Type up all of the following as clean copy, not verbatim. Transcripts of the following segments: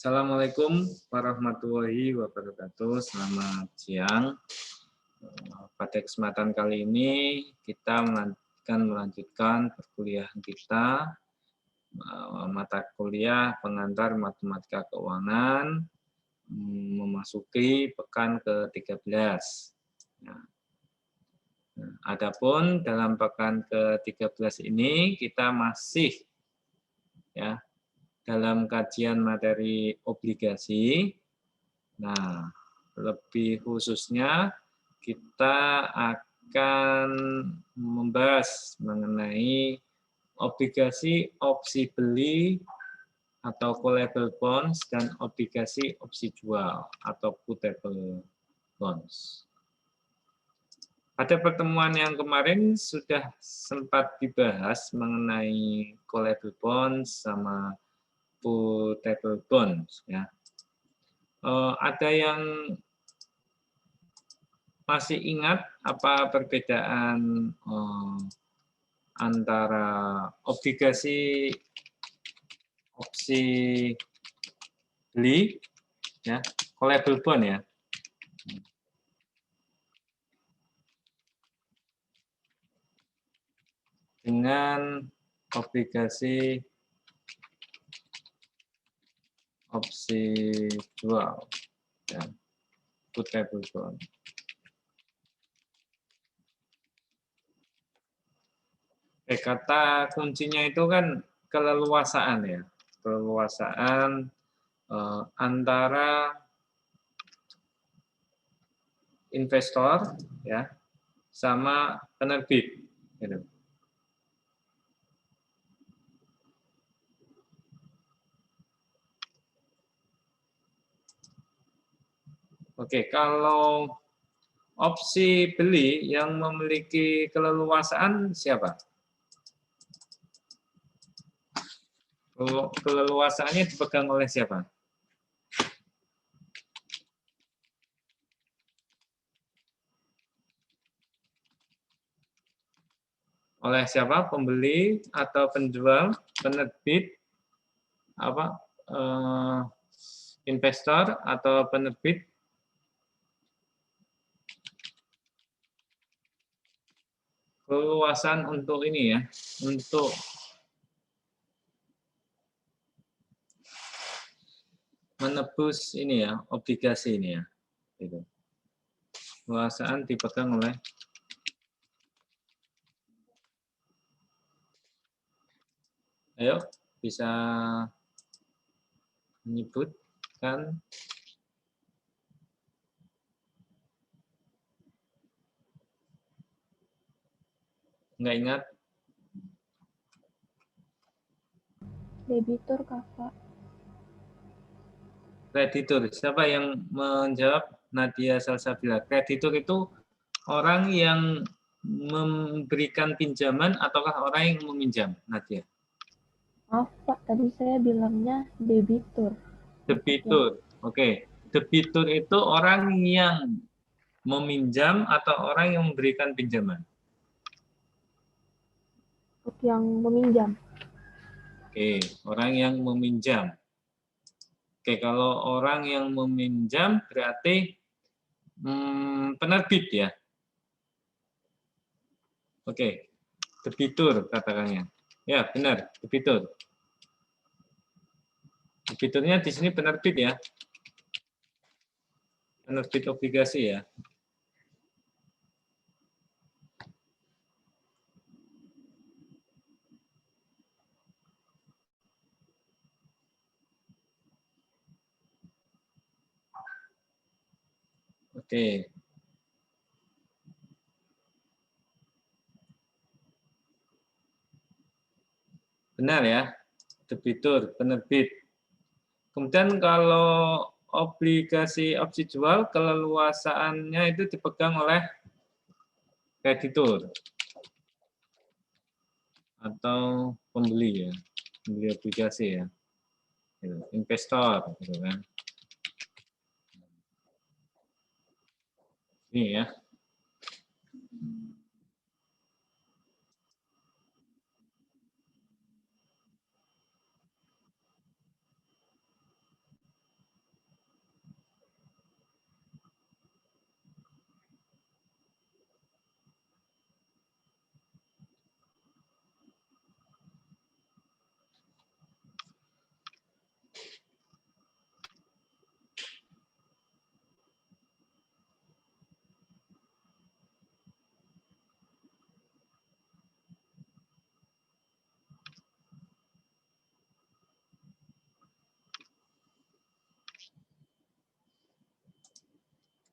Assalamualaikum warahmatullahi wabarakatuh. Selamat siang. Pada kesempatan kali ini kita akan melanjutkan perkuliahan kita mata kuliah pengantar matematika keuangan memasuki pekan ke-13. Adapun dalam pekan ke-13 ini kita masih dalam kajian materi obligasi. Nah, lebih khususnya kita akan membahas mengenai obligasi opsi beli atau callable bonds dan obligasi opsi jual atau puttable bonds. Pada pertemuan yang kemarin sudah sempat dibahas mengenai callable bonds sama puttable bonds, ya. Ada yang masih ingat apa perbedaan antara obligasi opsi beli, ya, callable bond, ya, dengan obligasi opsi jual, ya, puttable bond. Kata kuncinya itu kan keleluasaan, ya, keleluasaan antara investor, ya, sama penerbit, gitu. Oke, kalau opsi beli yang memiliki keleluasaan siapa? Keleluasaannya dipegang oleh siapa? Oleh siapa? Pembeli atau penjual, penerbit, apa? Investor atau penerbit? Keleluasaan untuk ini, ya, untuk menebus ini, ya, obligasi ini, ya, gitu. Keleluasaan dipegang oleh ayo bisa menyebutkan. Nggak ingat? Debitur, Kakak. Kreditur. Siapa yang menjawab? Nadia Salsabila. Kreditur itu orang yang memberikan pinjaman ataukah orang yang meminjam, Nadia? Maaf, Pak. Tadi saya bilangnya debitur. Debitur. Oke. Debitur itu orang yang meminjam atau orang yang memberikan pinjaman? Untuk yang meminjam. Oke, orang yang meminjam. Oke, kalau orang yang meminjam berarti penerbit, ya. Oke, debitur katakannya. Ya, benar, debitur. Debiturnya di sini penerbit, ya. Penerbit obligasi, ya. Oke. Benar, ya. Debitur, penerbit. Kemudian kalau obligasi opsi jual, keleluasaannya itu dipegang oleh kreditur atau pembeli, ya, pembeli obligasi, ya, investor, gitu kan. Ini, ya.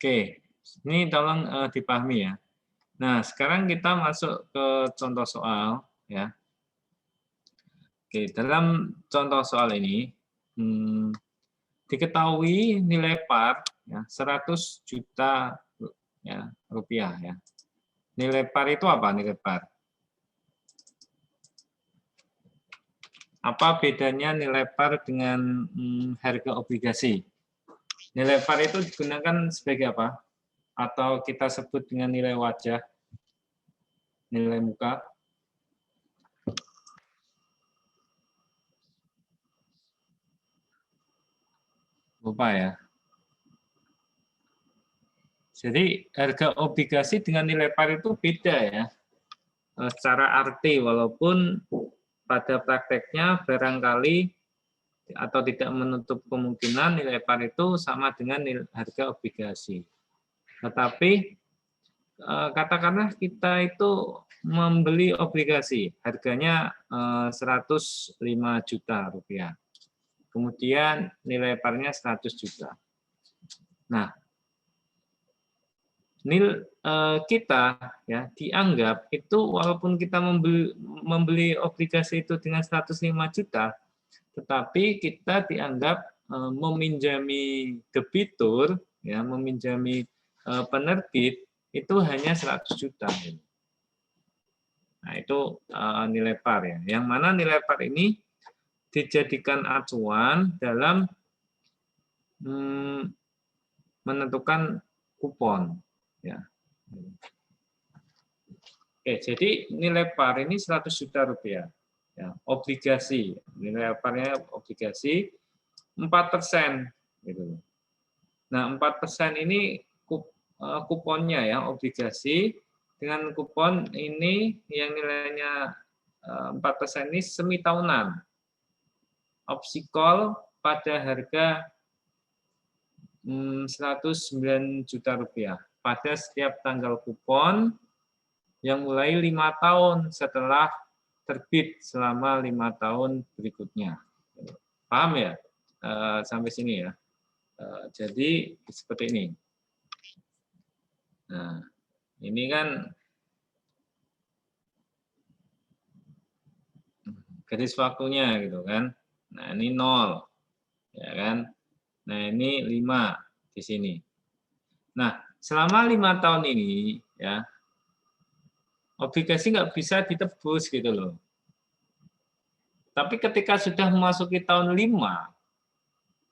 Oke, ini tolong dipahami ya. Nah, sekarang kita masuk ke contoh soal ya. Oke, dalam contoh soal ini diketahui nilai par ya 100 juta ya, rupiah ya. Nilai par itu apa nilai par? Apa bedanya nilai par dengan harga obligasi? Nilai par itu digunakan sebagai apa? Atau kita sebut dengan nilai wajah, nilai muka? Lupa ya. Jadi harga obligasi dengan nilai par itu beda ya. Secara arti, walaupun pada prakteknya barangkali atau tidak menutup kemungkinan nilai par itu sama dengan harga obligasi. Tetapi katakanlah kita itu membeli obligasi, harganya 105 juta rupiah. Kemudian nilai parnya 100 juta. Nah, kita ya dianggap itu walaupun kita membeli obligasi itu dengan 105 juta, tetapi kita dianggap meminjami debitur, ya meminjami penerbit itu hanya 100 juta. Nah, itu nilai par ya. Yang mana nilai par ini dijadikan acuan dalam menentukan kupon ya. Oke, jadi nilai par ini 100 juta rupiah. Ya, obligasi, nilai parnya obligasi 4% gitu. Nah, 4% ini kuponnya ya, obligasi dengan kupon ini yang nilainya 4% ini semi tahunan. Opsi call pada harga 109 juta rupiah pada setiap tanggal kupon yang mulai 5 tahun setelah terbit selama 5 tahun berikutnya. Paham ya? Sampai sini ya. Jadi seperti ini. Nah, ini kan garis waktunya gitu kan. Nah, ini 0. Ya kan? Nah, ini 5 di sini. Nah, selama 5 tahun ini ya obligasi nggak bisa ditebus gitu loh. Tapi ketika sudah memasuki tahun 5,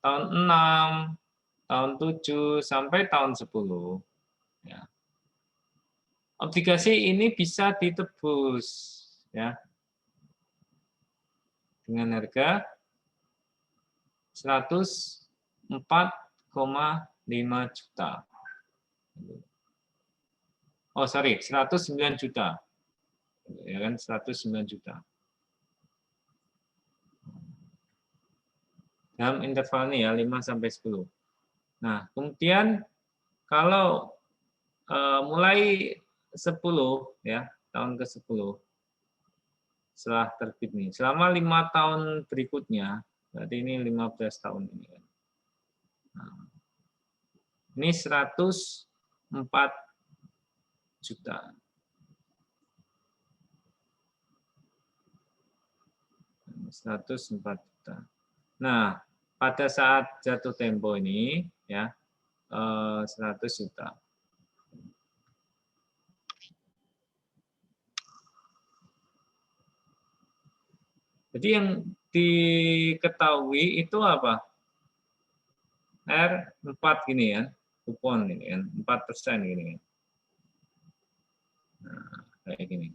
tahun 6, tahun 7 sampai tahun 10 ya. Obligasi ini bisa ditebus ya. Dengan harga 104,5 juta. Oh, sorry, 109 juta. Ya kan, 109 juta. Dalam interval ini ya, 5 sampai 10. Nah, kemudian kalau mulai 10 ya, tahun ke-10 setelah terbit nih, selama 5 tahun berikutnya, berarti ini 15 tahun ini kan. Nah, ini 104 juta. $104 juta. Nah, pada saat jatuh tempo ini ya 100 juta. Jadi yang diketahui itu apa? R4 gini ya, kupon ini kan, 4% gini kan. Nah, kayak gini.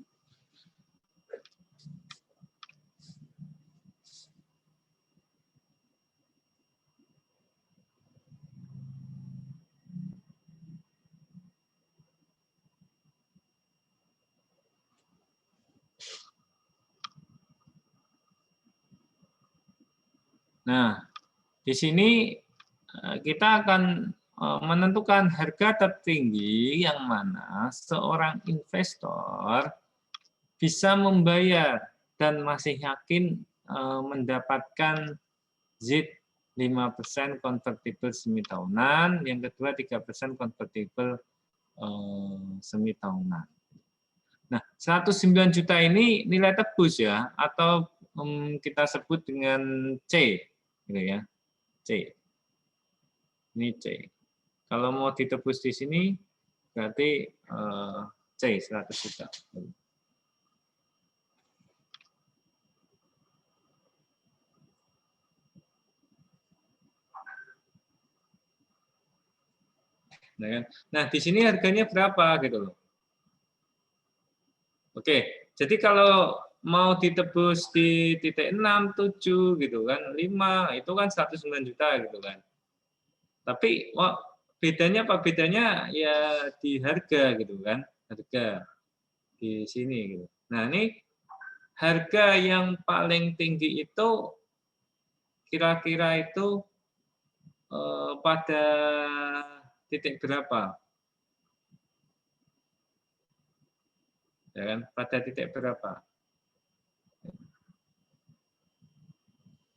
Nah, di sini kita akan menentukan harga tertinggi yang mana seorang investor bisa membayar dan masih yakin mendapatkan Z 5% convertible semi tahunan, yang kedua 3% convertible semi tahunan. Nah, 109 juta ini nilai tebus ya, atau kita sebut dengan C, gitu ya, C. Ini C. Kalau mau ditebus di sini, berarti C 100 juta. Nah, di sini harganya berapa gitu loh. Oke, jadi kalau mau ditebus di titik 6, 7 gitu kan, 5 itu kan 109 juta gitu kan. Tapi bedanya apa? Bedanya ya di harga gitu kan, harga di sini gitu. Nah, ini harga yang paling tinggi itu kira-kira itu pada titik berapa? Ya kan? Pada titik berapa?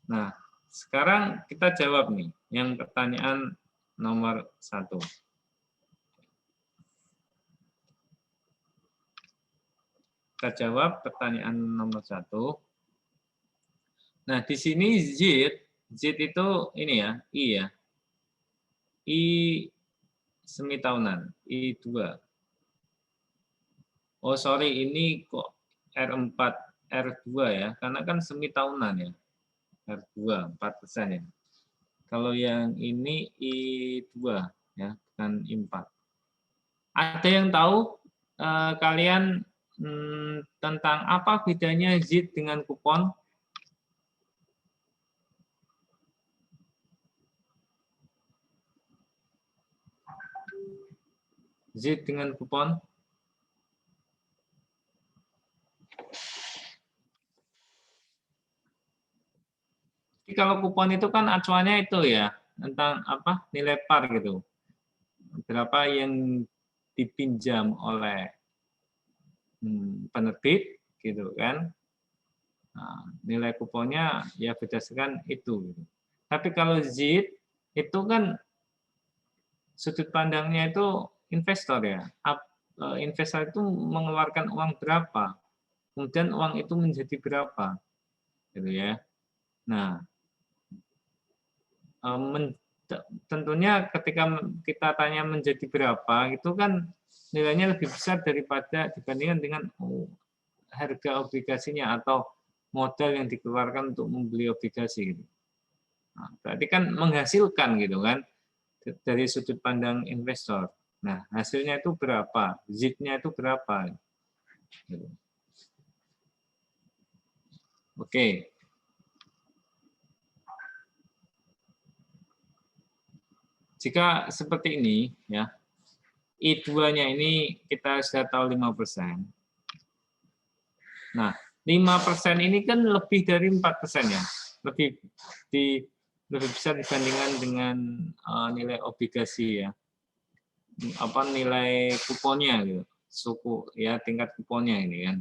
Nah, sekarang kita jawab nih, yang pertanyaan nomor 1. Kita jawab pertanyaan nomor 1. Nah, di sini Z itu ini ya, I ya. I semi tahunan, I2. Oh, sorry, ini kok R4, R2 ya, karena kan semi tahunan ya. R2, 4% ya. Kalau yang ini I2 ya, bukan I4. Ada yang tahu kalian tentang apa bedanya Z dengan kupon? Z dengan kupon? Jadi kalau kupon itu kan acuannya itu ya, tentang apa nilai par gitu. Berapa yang dipinjam oleh penerbit gitu kan. Nah, nilai kuponnya ya berdasarkan itu. Gitu. Tapi kalau Z itu kan sudut pandangnya itu investor ya. Investor itu mengeluarkan uang berapa, kemudian uang itu menjadi berapa, gitu ya. Nah, tentunya ketika kita tanya menjadi berapa, itu kan nilainya lebih besar daripada dibandingkan dengan harga obligasinya atau modal yang dikeluarkan untuk membeli obligasi. Gitu. Nah, berarti kan menghasilkan gitu kan dari sudut pandang investor. Nah, hasilnya itu berapa? Z-nya itu berapa? Gitu. Oke. Jika seperti ini, ya, I2-nya ini kita sudah tahu 5%. Nah, 5% ini kan lebih dari 4% ya. Lebih besar dibandingkan dengan nilai obligasi ya. Apa nilai kuponnya gitu. Suku ya, tingkat kuponnya ini kan.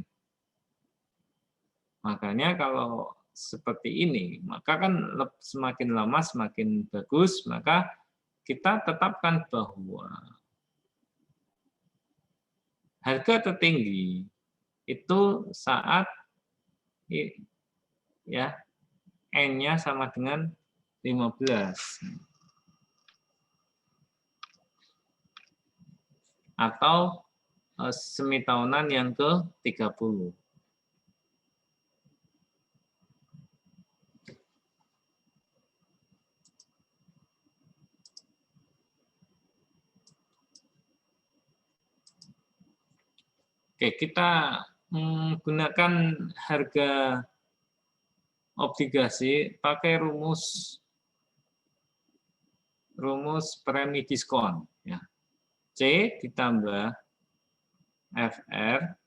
Makanya kalau seperti ini, maka kan semakin lama semakin bagus, maka kita tetapkan bahwa harga tertinggi itu saat ya N-nya sama dengan 15 atau semi tahunan yang ke-30. Oke, kita gunakan harga obligasi pakai rumus premi diskon ya. C ditambah FR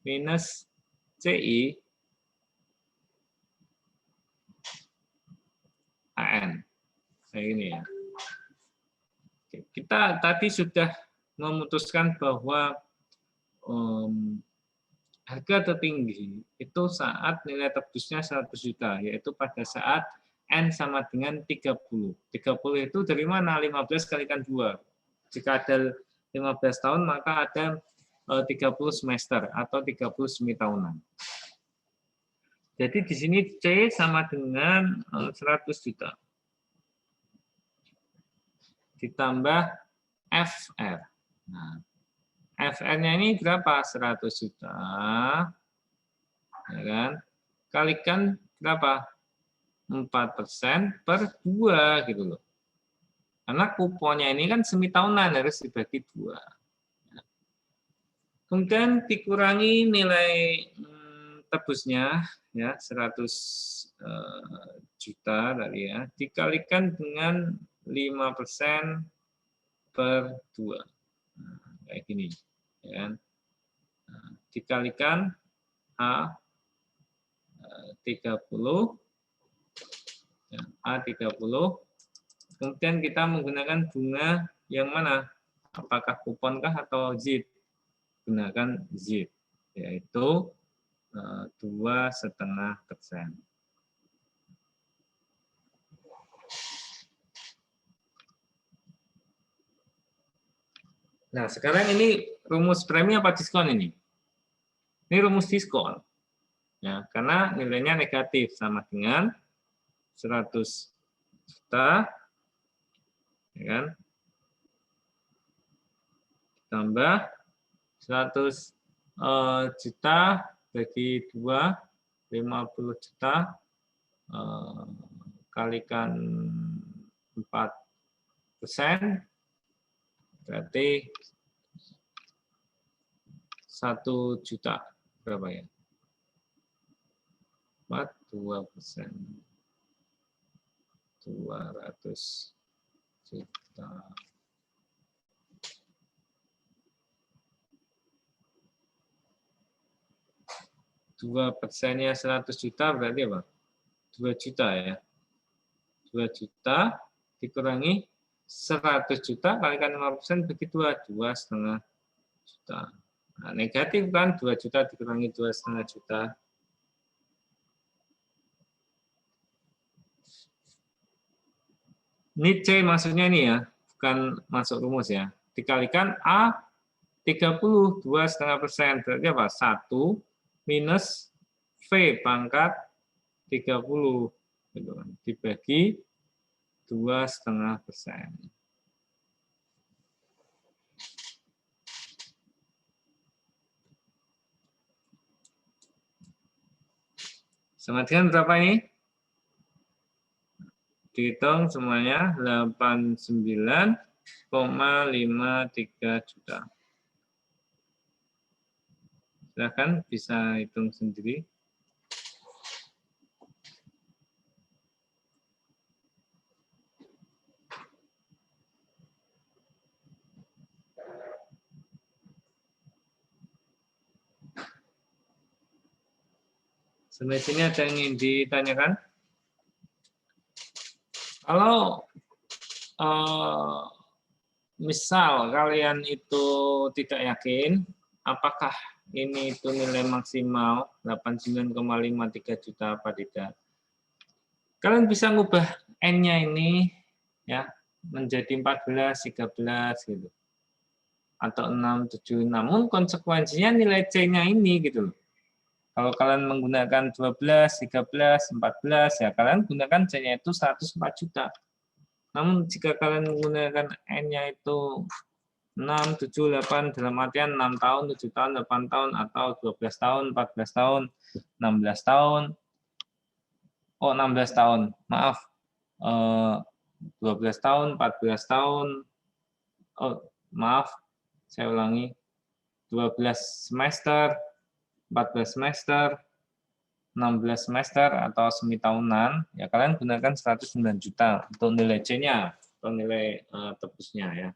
minus CI AN. Kayak ini ya. Oke, kita tadi sudah memutuskan bahwa harga tertinggi itu saat nilai tebusnya 100 juta, yaitu pada saat N sama dengan 30. 30 itu dari mana? 15 kalikan 2. Jika ada 15 tahun, maka ada 30 semester atau 30 semi tahunan. Jadi di sini C sama dengan 100 juta. Ditambah FR. Nah, FR-nya ini berapa? 100 juta. Ya kan? Kalikan berapa? 4% per 2 gitu loh. Karena kuponnya ini kan semi tahunan, harus dibagi 2. Kemudian dikurangi nilai tebusnya ya 100 juta tadi ya, dikalikan dengan 5% per 2. Nah, kayak gini ya. Nah, dikalikan A 30 ya, A30. Kemudian kita menggunakan bunga yang mana? Apakah kuponkah atau ZIT? Gunakan ZIT, yaitu 2,5%. Nah, sekarang ini rumus premi apa diskon ini? Ini rumus diskon. Ya, karena nilainya negatif sama dengan 100 juta ya kan? Tambah 100 juta bagi 2, 50 juta kalikan 4%, berarti 1 juta. Berapa ya? 2%. 200 juta. 2%-nya 100 juta berarti apa? 2 juta ya. 2 juta dikurangi 100 juta kalikan 5% bagi 2, 2,5 juta. Nah, negatif kan 2 juta dikurangi 2,5 juta. Ini C maksudnya ini ya, bukan masuk rumus ya. Dikalikan A 30, 2,5%. Berarti apa? 1 minus V pangkat 30 gitu kan, dibagi 2,5%. Sama dengan berapa ini? Dihitung semuanya 89,53 juta. Silakan bisa hitung sendiri. Sampai sini ada yang ingin ditanyakan? Kalau misal kalian itu tidak yakin apakah ini itu nilai maksimal 89,53 juta apa tidak, kalian bisa ngubah N-nya ini ya menjadi 14, 13 gitu. Atau 6, 7. Namun konsekuensinya nilai C-nya ini gitu loh. Kalau kalian menggunakan 12, 13, 14 ya kalian gunakan C-nya itu 104 juta. Namun jika kalian menggunakan N-nya itu 6, 7, 8 dalam artian 6 tahun, 7 tahun, 8 tahun, atau 12 tahun, 14 tahun, 16 tahun. Oh, 16 tahun. Maaf. 12 tahun, 14 tahun. Oh, maaf. Saya ulangi. 12 semester, 14 semester, 16 semester, atau semi tahunan, ya kalian gunakan 109 juta untuk nilai C-nya, atau nilai tebusnya ya.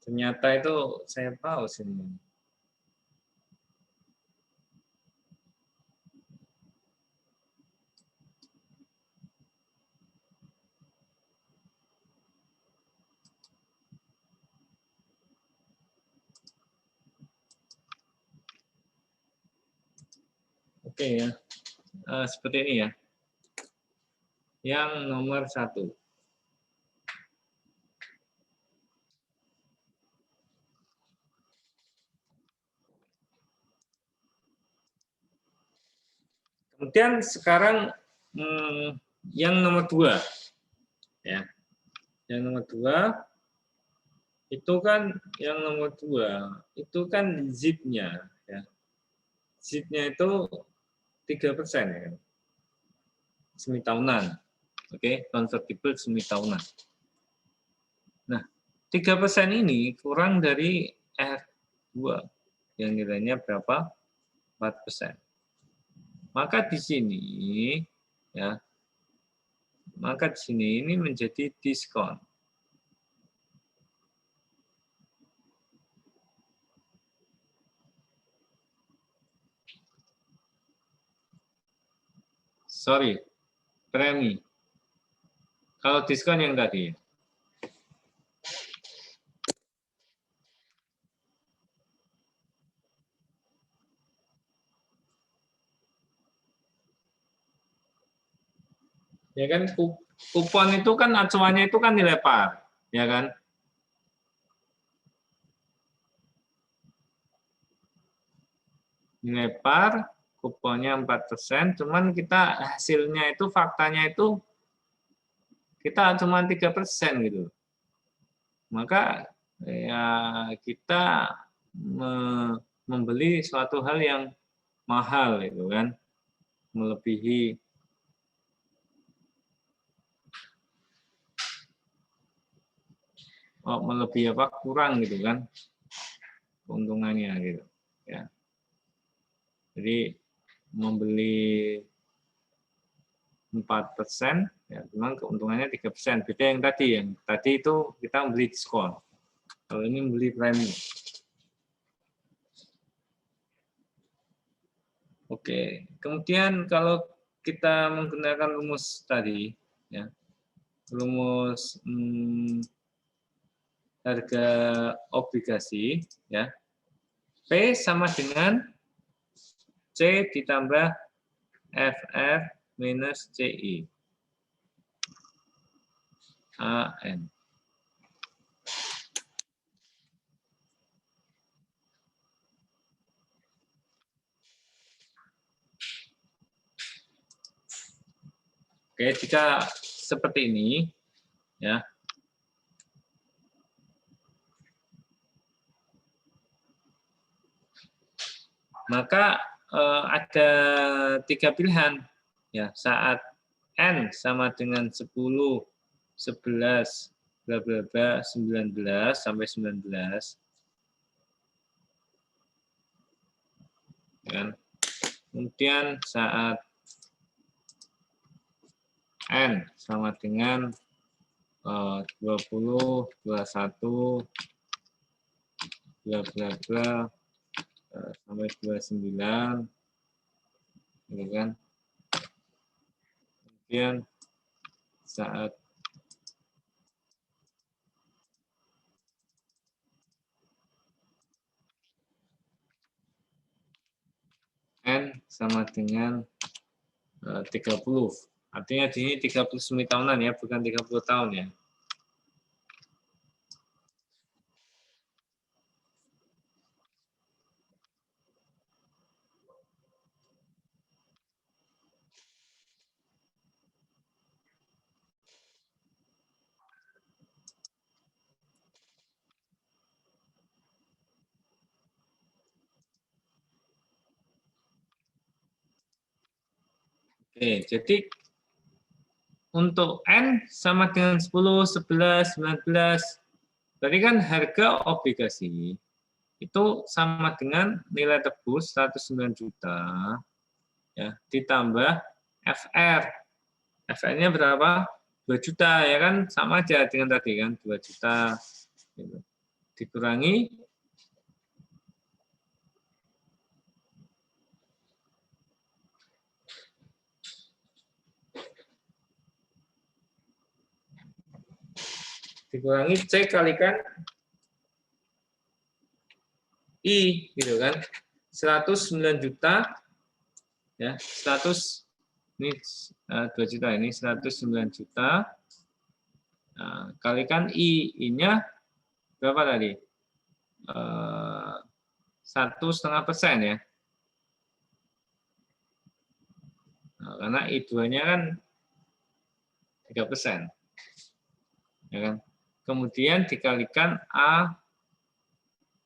Ternyata itu saya pause ini. Oke ya, seperti ini ya. Yang nomor 1. Kemudian sekarang yang nomor 2, ya. Yang nomor 2 itu kan yang nomor 2 itu kan zip-nya, ya. Zip-nya itu 3% ya kan. Semi tahunan. Oke, convertible semi tahunan. Nah, 3% ini kurang dari R2 yang nilainya berapa? 4%. Maka di sini ya, maka di sini ini menjadi diskon. Sorry, premi. Kalau diskon yang tadi. Ya kan, kupon itu kan acuannya itu kan nilai par, ya kan? Nilai par, kuponnya 4%, cuman kita hasilnya itu, faktanya itu kita cuma 3% gitu. Maka ya kita membeli suatu hal yang mahal itu kan, melebihi apa, kurang gitu kan keuntungannya gitu ya. Jadi membeli 4%, ya, memang keuntungannya 3%. Beda yang tadi itu kita membeli diskon. Kalau ini membeli premi. Oke, kemudian kalau kita menggunakan rumus tadi, ya, rumus harga obligasi, ya, P sama dengan C ditambah FR minus CI. AN. Oke, jika seperti ini, ya, maka ada 3 pilihan, ya, saat N sama dengan 10, 11, bla bla bla, 19 sampai 19, ya. Kemudian saat N sama dengan 20, 21, bla bla bla, sampai 29, gitu kan. Kemudian saat N sama dengan 30. Artinya di sini 39 tahunan ya, bukan 30 tahun ya. Oke, jadi untuk N sama dengan 10, 11, 19, berarti kan harga obligasi itu sama dengan nilai tebus 109 juta, ya, ditambah FR. FR-nya berapa? 2 juta, ya kan? Sama aja dengan tadi kan, 2 juta. Gitu. dikurangi C kalikan I gitu kan. 109 juta ya, 100 ini 2 juta ini 109 juta. Nah, kalikan I-nya berapa tadi? 1,5% ya. Nah, karena I2-nya kan 3%. Ya kan? Kemudian dikalikan A,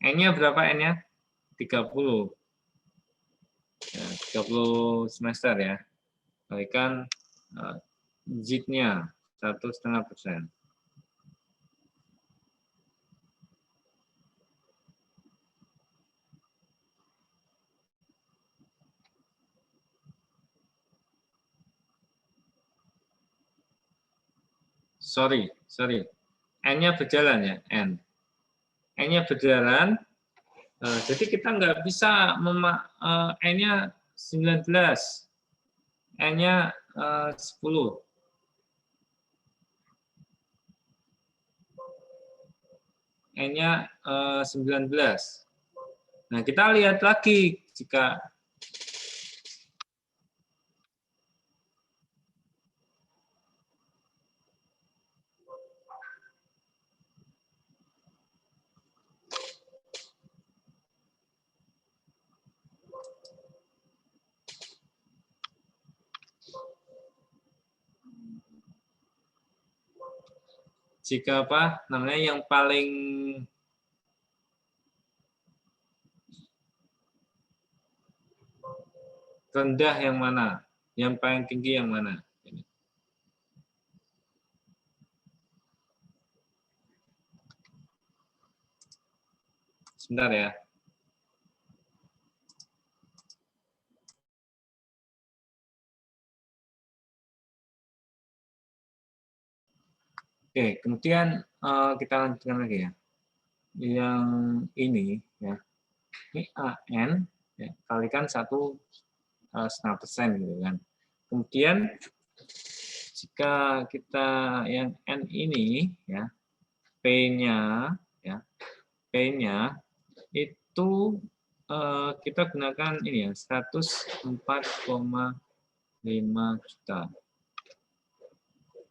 N-nya berapa N-nya? 30. Ya, 30 semester ya. Kalikan Z-nya 1,5%. Sorry. N-nya berjalan ya, N. N-nya berjalan, jadi kita nggak bisa N-nya 19, N-nya 10. N-nya 19. Nah, kita lihat lagi jika apa namanya yang paling rendah yang mana, yang paling tinggi yang mana. Sebentar ya. Oke, kemudian kita lanjutkan lagi ya. Yang ini ya, ini AN ya, kalikan 1,5% gitu kan. Kemudian jika kita yang N ini ya, P-nya ya, P-nya itu kita gunakan ini ya, 104,5 juta.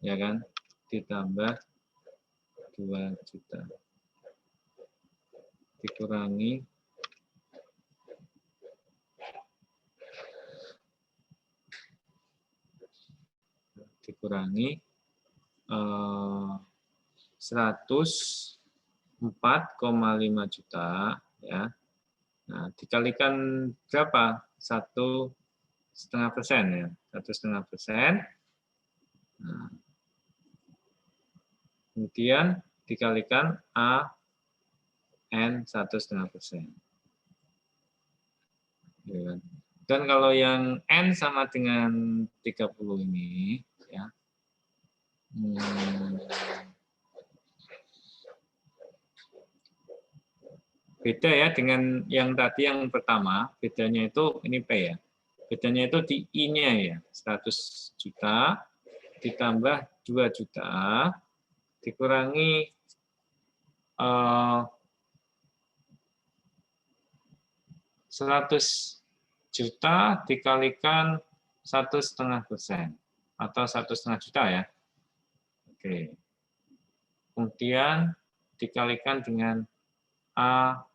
Ya kan? Ditambah 2 juta. Dikurangi dikurangi 104,5 juta ya. Nah, dikalikan berapa? 1,5% ya. 1,5%. Nah, kemudian dikalikan A N 1,5%. Ya. Dan kalau yang N sama dengan 30 ini ya. Beda ya dengan yang tadi yang pertama, bedanya itu ini P ya. Bedanya itu di I-nya ya, 100 juta ditambah 2 juta dikurangi 100 juta dikalikan 1,5% atau 1,5 juta ya. Oke. Kemudian dikalikan dengan A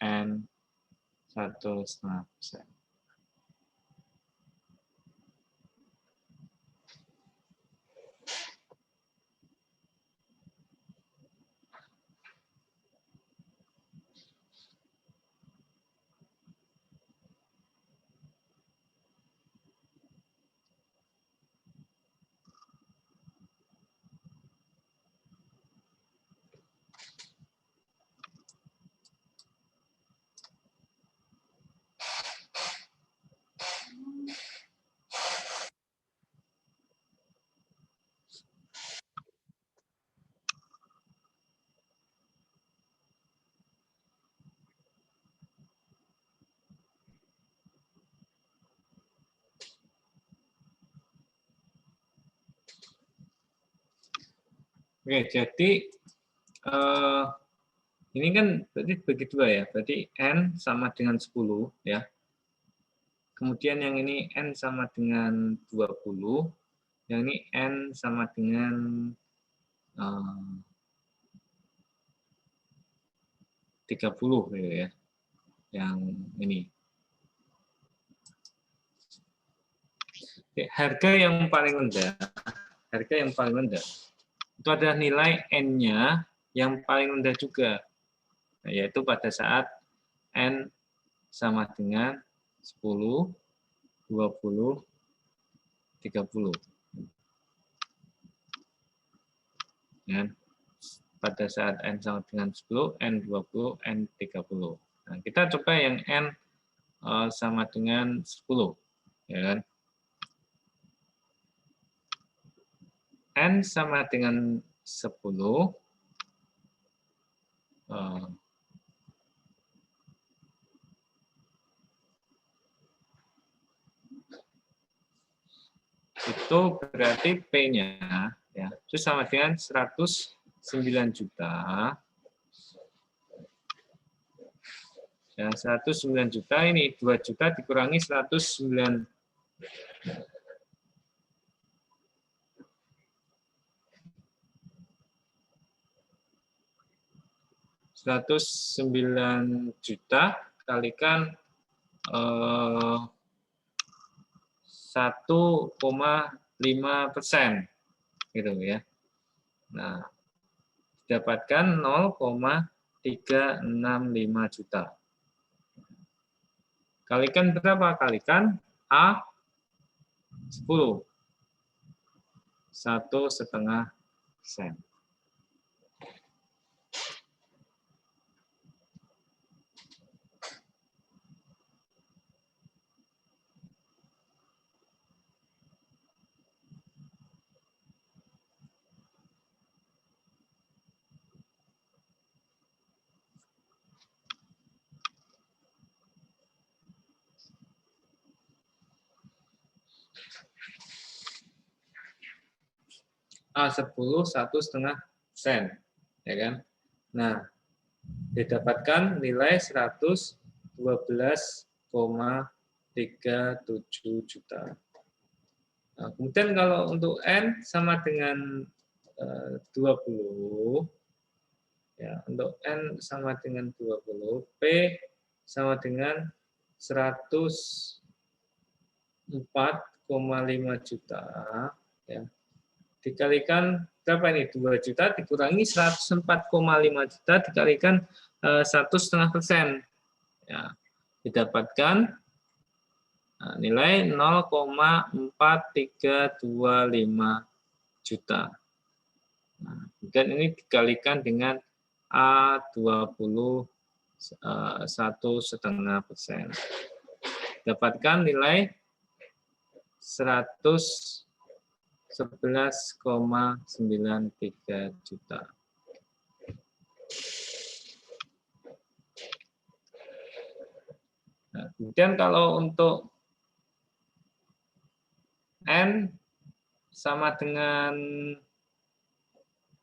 N 1,5%. Oke, jadi ini kan berarti bagi dua ya, berarti N sama dengan 10 ya. Kemudian yang ini N sama dengan 20, yang ini N sama dengan 30 gitu ya. Yang ini. Oke, harga yang paling rendah itu adalah nilai N-nya yang paling rendah juga, yaitu pada saat N sama dengan 10, 20, 30. Ya. Pada saat N sama dengan 10, N20, N30. Nah, kita coba yang N sama dengan 10. Ya kan? N sama dengan 10, itu berarti P-nya ya, itu sama dengan 109 juta. Ya, 109 juta ini 2 juta dikurangi 109 juta kalikan 1,5% gitu ya. Nah, dapatkan 0,365 juta. Kalikan berapa? Kalikan A 10. 1,5%. A10 1,5%, ya kan? Nah, didapatkan nilai 112,37 juta. Nah, kemudian kalau untuk N sama dengan 20, ya, untuk N sama dengan 20, P sama dengan 104,5 juta, ya. Dikalikan berapa ini? 2 juta dikurangi 104,5 juta dikalikan 1,5%. Ya, didapatkan nilai 0,4325 juta. Nah, dan ini dikalikan dengan A20 1,5%. Dapatkan nilai 111,93 juta. Nah, kemudian kalau untuk N sama dengan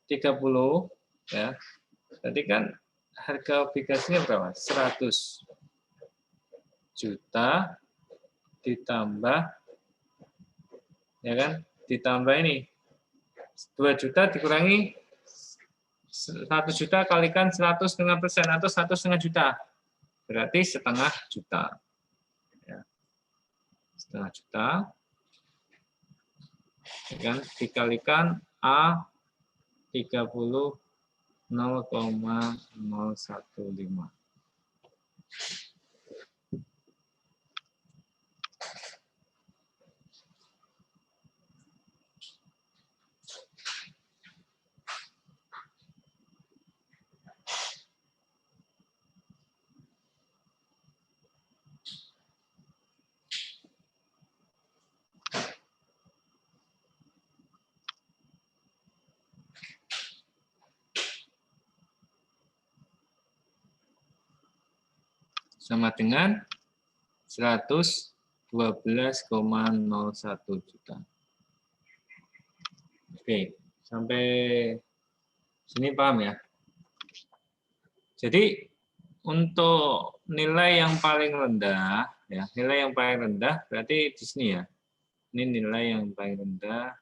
30, ya. Tadi kan harga obligasinya berapa? 100 juta ditambah, ya kan? Ditambah ini 2 juta dikurangi 100 juta kalikan 100,5% atau 1,5 juta. Berarti setengah juta. Ya. Setengah juta. Ya kan? Dikalikan A 30 0,015. Sama dengan 112,01 juta. Oke, sampai Sini paham ya? Jadi untuk nilai yang paling rendah, ya nilai yang paling rendah berarti di sini ya. Ini nilai yang paling rendah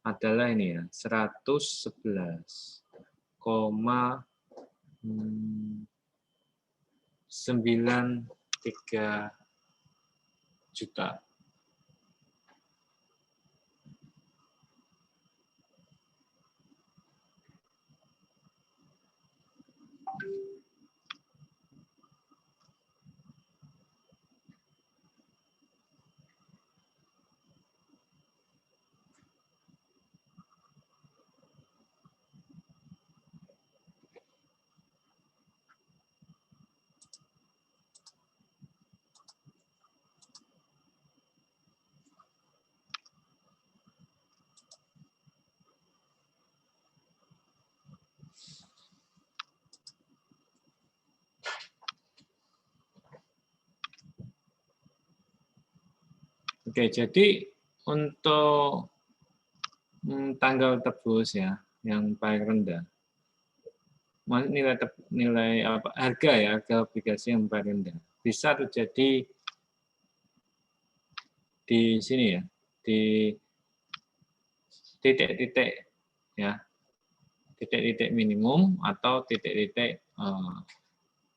adalah ini ya 111,93 juta. Oke, jadi untuk tanggal tebus ya, yang paling rendah, nilai apa harga ya, harga obligasi yang paling rendah bisa terjadi di sini ya, di titik-titik ya, titik-titik minimum atau titik-titik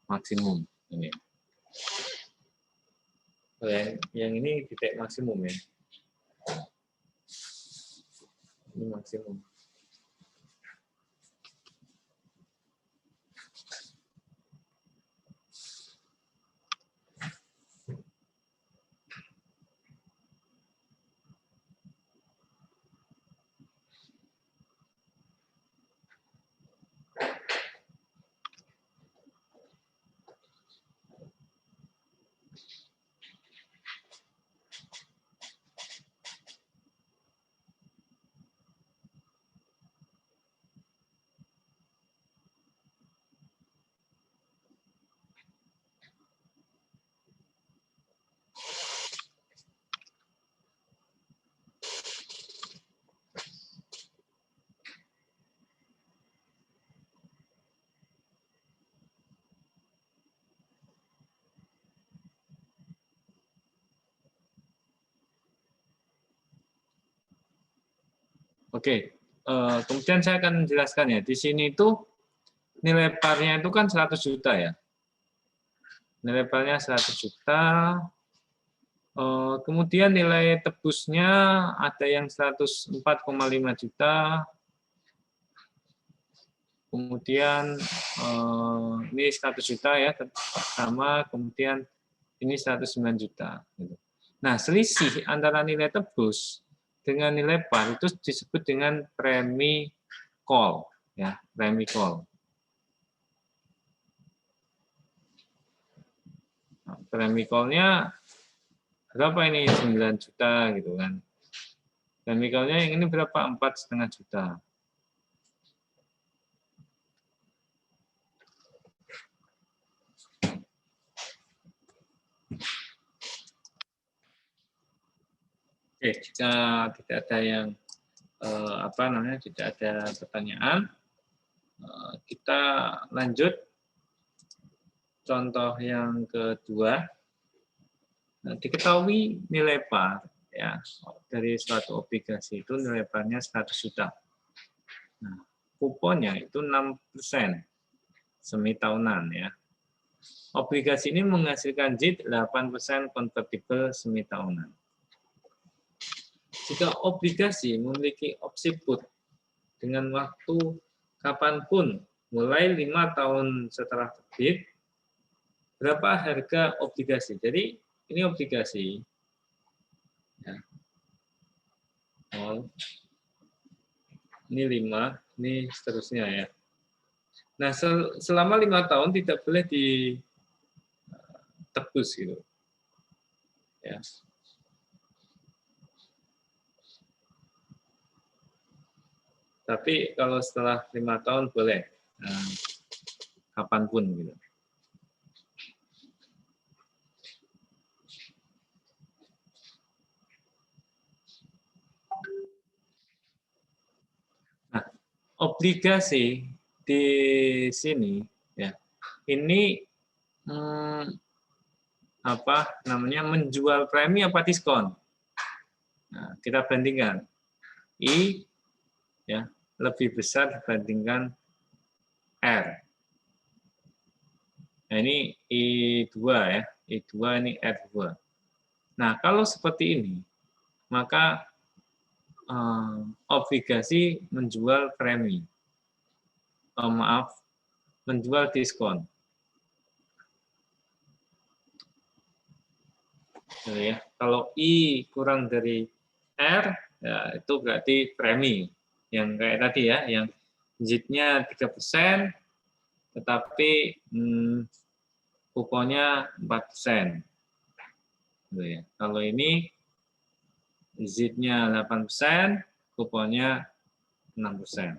maksimum ini. Yang ini titik maksimum ya. Ini maksimum. Oke, kemudian saya akan menjelaskan ya. Di sini itu nilai parnya itu kan 100 juta ya. Nilai parnya 100 juta. Kemudian nilai tebusnya ada yang 104,5 juta. Kemudian ini 100 juta ya sama, kemudian ini 109 juta. Nah, selisih antara nilai tebus dengan nilai par itu disebut dengan premi call ya, premi call. Nah, premi call-nya berapa ini? 9 juta gitu kan. Premi call-nya yang ini berapa? 4,5 juta. Oke, jika tidak ada yang tidak ada pertanyaan, kita lanjut contoh yang kedua. Nah, diketahui nilai par ya dari suatu obligasi itu nilai parnya 100 juta. Nah, kuponnya itu 6% semi tahunan ya. Obligasi ini menghasilkan yield 8% convertible semi tahunan. Jika obligasi memiliki opsi put dengan waktu kapanpun mulai 5 tahun setelah terbit, berapa harga obligasi? Jadi ini obligasi. Ya. Ini 5, ini seterusnya ya. Nah, selama 5 tahun tidak boleh ditebus gitu. Ya. Tapi kalau setelah 5 tahun boleh, kapanpun gitu. Nah, obligasi di sini ya, ini apa namanya, menjual premi apa diskon. Nah, kita bandingkan. I ya lebih besar dibandingkan R. Nah, ini I2 ya, I2 ini R2. Nah, kalau seperti ini, maka obligasi menjual premi. Menjual diskon. Ya, kalau I kurang dari R, ya, itu berarti premi. Yang kayak tadi ya, yang JIT-nya 3%, tetapi kuponnya 4%. Gitu ya. Kalau ini JIT-nya 8%, kuponnya 6%.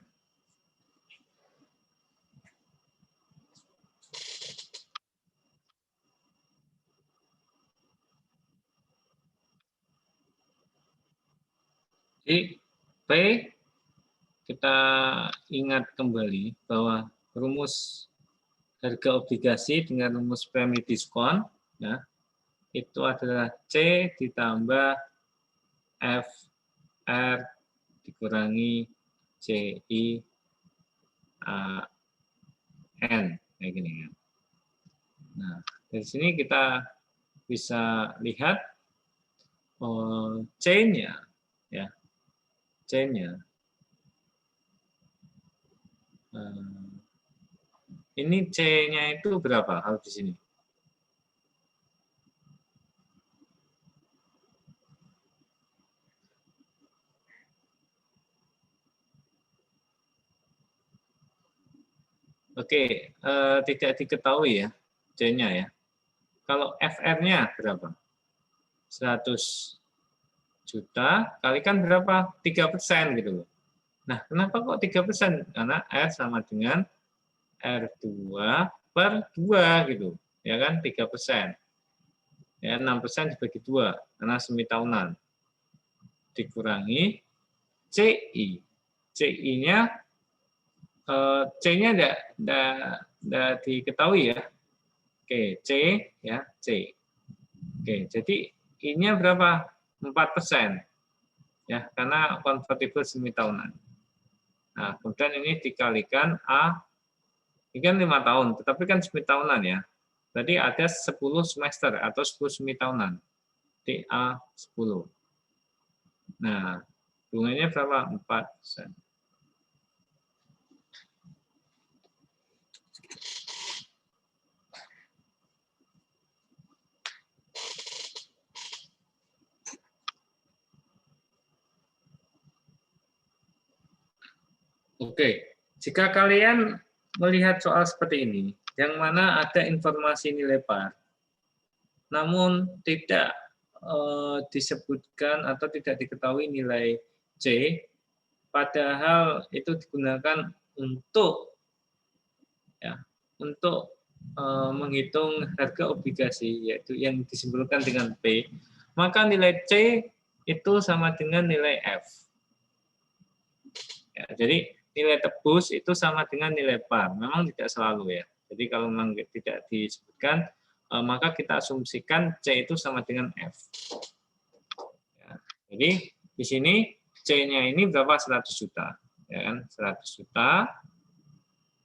Jadi P, kita ingat kembali bahwa rumus harga obligasi dengan rumus premi diskon ya, itu adalah C ditambah FR dikurangi CI N kayak gini ya. Nah, dari sini kita bisa lihat C-nya ya. C-nya ini C-nya itu berapa kalau di sini? Oke, tidak diketahui ya C-nya ya. Kalau FR-nya berapa? 100 juta kalikan berapa? 3% gitu loh. Nah, kenapa kok 3%? Karena R sama dengan R2 per 2 gitu. Ya kan, 3%. Ya, 6% dibagi 2 karena semi tahunan. Dikurangi CI. CI-nya C-nya tidak diketahui ya. Oke, C ya, C. Oke, jadi I-nya berapa? 4%. Ya, karena konvertible semi tahunan. Nah, kemudian ini dikalikan A, ini kan 5 tahun, tetapi kan semi tahunan ya. Berarti ada 10 semester atau 10 semi tahunan. Di A10. Nah, bunganya berapa? 4%. Oke, jika kalian melihat soal seperti ini, yang mana ada informasi nilai par, namun tidak disebutkan atau tidak diketahui nilai C, padahal itu digunakan untuk menghitung harga obligasi, yaitu yang disimpulkan dengan P, maka nilai C itu sama dengan nilai F. Ya, jadi nilai tebus itu sama dengan nilai par. Memang tidak selalu ya. Jadi kalau memang tidak disebutkan, maka kita asumsikan C itu sama dengan F. Ya, jadi di sini C-nya ini berapa? 100 juta. Ya kan? 100 juta.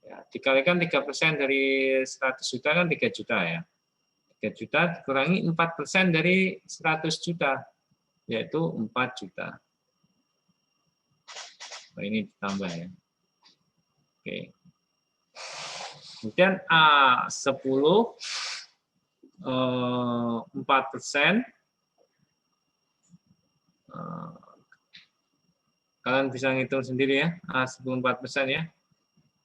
Ya, dikalikan 3% dari 100 juta kan 3 juta ya. 3 juta dikurangi 4% dari 100 juta, yaitu 4 juta. Oh, ini ditambah ya. Oke. Kemudian A10 4%. Kalian bisa ngitung sendiri ya, A10 4% ya.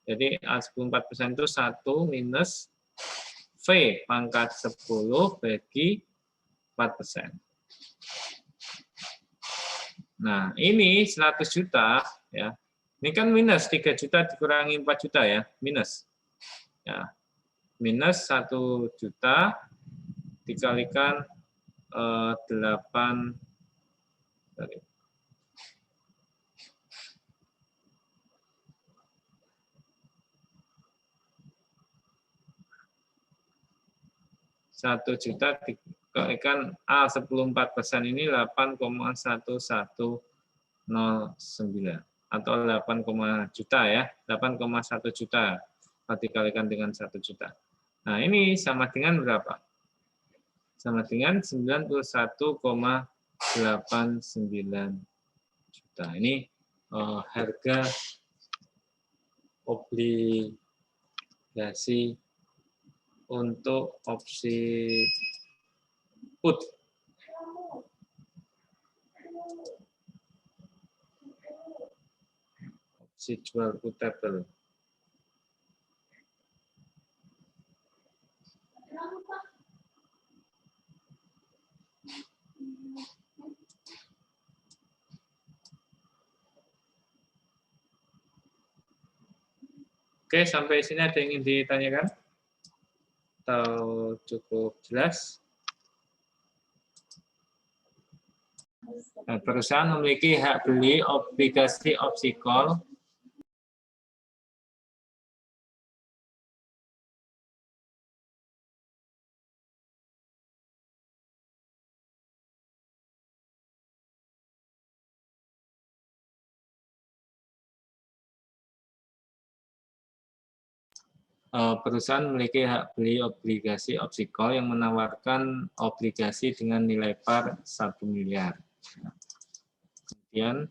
Jadi A10 4% itu 1 minus V pangkat 10 bagi 4%. Nah, ini 100 juta ya. Ini kan minus 3 juta dikurangi 4 juta ya, minus. Ya. Minus 1 juta dikalikan 8 sorry. 1 juta dikalikan A 10,4% ini 8,1109 atau 8, juta ya, 8,1 juta kalau dikalikan dengan 1 juta. Nah, ini sama dengan berapa? Sama dengan 91,89 juta. Ini harga obligasi untuk opsi put. Opsi jual putable. Oke, sampai sini ada yang ingin ditanyakan? Atau cukup jelas? Nah, perusahaan memiliki hak beli obligasi opsi call perusahaan memiliki hak beli obligasi opsi call yang menawarkan obligasi dengan nilai par 1 miliar. Kemudian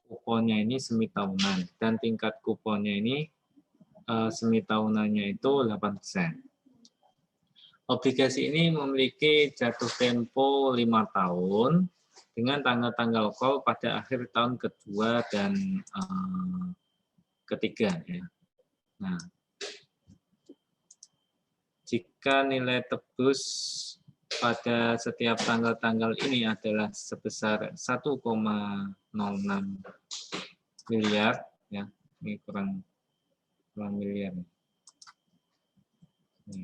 kuponnya ini semi tahunan dan tingkat kuponnya ini semi tahunannya itu 8%. Obligasi ini memiliki jatuh tempo 5 tahun dengan tanggal-tanggal call pada akhir tahun kedua dan ketiga. Ya. Nah, jika nilai tebus pada setiap tanggal-tanggal ini adalah sebesar 1,06 miliar, ya, ini kurang miliar. Nih.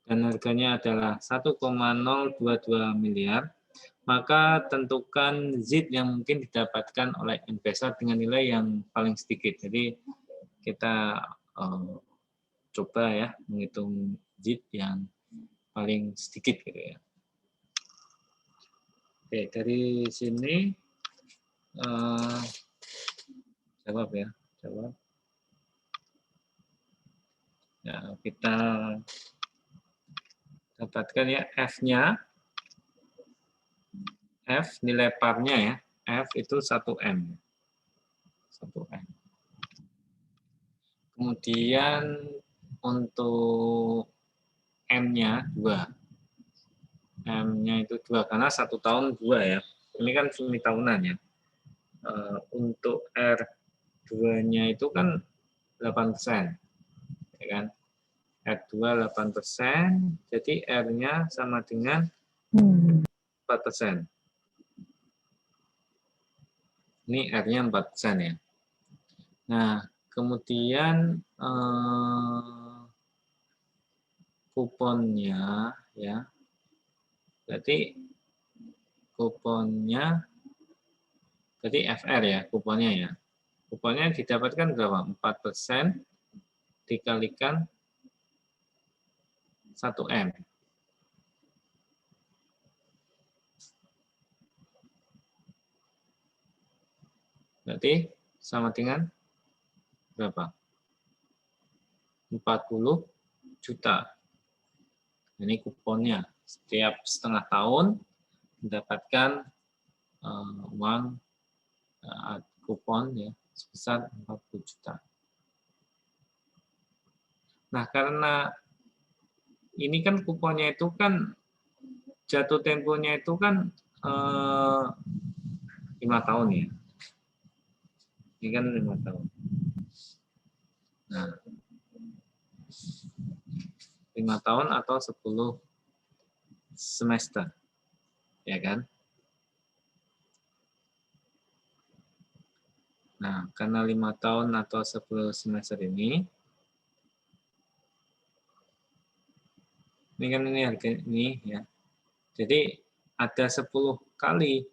Dan harganya adalah 1,022 miliar, maka tentukan ZIT yang mungkin didapatkan oleh investor dengan nilai yang paling sedikit. Jadi kita coba ya menghitung ZIT yang paling sedikit gitu ya. Oke, dari sini jawab ya, jawab. Ya, kita dapatkan ya F-nya. F nilai parnya ya, F itu 1M. 1M. Kemudian untuk M-nya 2. M-nya itu 2 karena 1 tahun 2 ya. Ini kan semi tahunan ya. Untuk R2-nya itu kan 8%. Ya kan? R2 8%, jadi R-nya sama dengan 4%. Ini R-nya 4% ya. Nah, kemudian kuponnya ya. Berarti kuponnya berarti FR ya, kuponnya ya. Kuponnya didapatkan berapa? 4% dikalikan 1M. Berarti sama dengan berapa? 40 juta. Ini kuponnya. Setiap setengah tahun mendapatkan uang kupon ya sebesar 40 juta. Nah, karena ini kan kuponnya itu kan jatuh temponya itu kan 5 tahun ya. Ini kan 5 tahun. Nah, 5 tahun atau 10 semester. Ya kan? Nah, karena 5 tahun atau 10 semester ini kan ini harga ini ya. Jadi ada 10 kali